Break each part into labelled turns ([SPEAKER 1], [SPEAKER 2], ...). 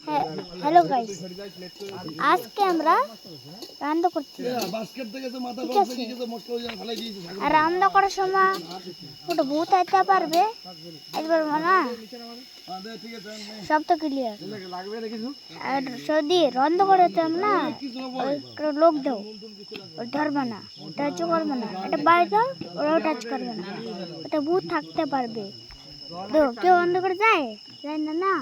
[SPEAKER 1] Hello guys, আজকে আমরা রান্না করছি। আর রান্না করার সময় ওটা ভূত আইতে পারবে, একবার না সব তো ক্লিয়ার। আর যদি রান্না করতে না লোক দাও, ওর ধরবে না, টাচ করবে না, এটা বাইরে দাও, ওরাও টাচ করবে না, ওটা ভূত থাকতে পারবে। তো কেউ অন্ধ করে যায় যায় না? না,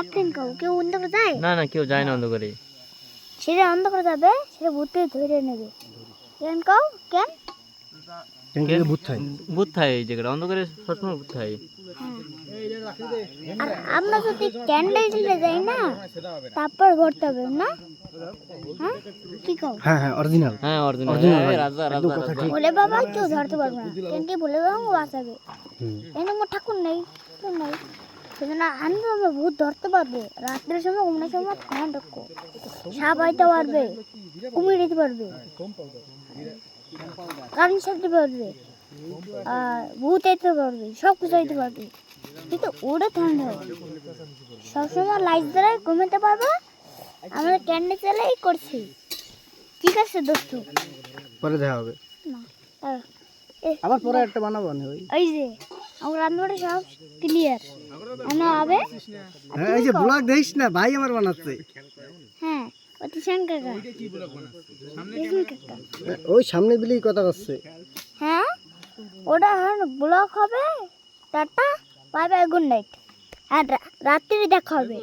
[SPEAKER 1] আপনি কেউ অন্ধ করে যায়
[SPEAKER 2] না? না, কেউ যায় না অন্ধ করে।
[SPEAKER 1] সেটা অন্ধ করে যাবে, সেটা ভূতে ধরে নেবে। কেন কও কেন?
[SPEAKER 2] কেন ভূত থাকে এই জায়গাটা, অন্ধ করে সবসময় ভূত থাকে।
[SPEAKER 1] আর আমরা যদি ক্যান্ডেল জ্বলে যাই না, তারপর ভরতে হবে না? হ্যাঁ কি কও?
[SPEAKER 3] হ্যাঁ হ্যাঁ অরিজিনাল।
[SPEAKER 2] হ্যাঁ অরিজিনাল রাজা রাজা রাজা।
[SPEAKER 1] বলে বাবা কেউ ধরতে পারবে না, কেন কি বলে বাবা বাঁচাবে। এখানে মোট ঠাকুর নেই, ঠাকুর নেই, সেজন্য আমরা ভূত ধরতে পারবে। রাত্রের সময় ঘুমানোর সময় ধ্যান রাখো, সাপ আইতে পারবে, কুমির দিতে পারবে, কারেন্ট ছাড়তে পারবে, আর ভূত আইতে পারবে, সব কিছু আইতে পারবে, কিন্তু ওটা ঠান্ডা হবে। সবসময় লাইট জ্বালাই ঘুমাতে পারবে। আমরা ক্যান্ডেল জ্বালাই করছি, ঠিক আছে দোস্ত?
[SPEAKER 3] পরে দেখা হবে।
[SPEAKER 1] না
[SPEAKER 3] আবার পরে একটা বানাবো না ওই।
[SPEAKER 1] এই যে আমার রান্নাটা সব ক্লিয়ার এমন হবে।
[SPEAKER 3] হ্যাঁ এই যে ব্লগ দেখিস না ভাই আমার বানাচ্ছে।
[SPEAKER 1] হ্যাঁ অতি শঙ্কর
[SPEAKER 3] ওই সামনে দিলেই কথা করছে।
[SPEAKER 1] হ্যাঁ ওটা ব্লক হবে। Ta ta, bye bye, good night. আর রাত্রি দেখা হবে।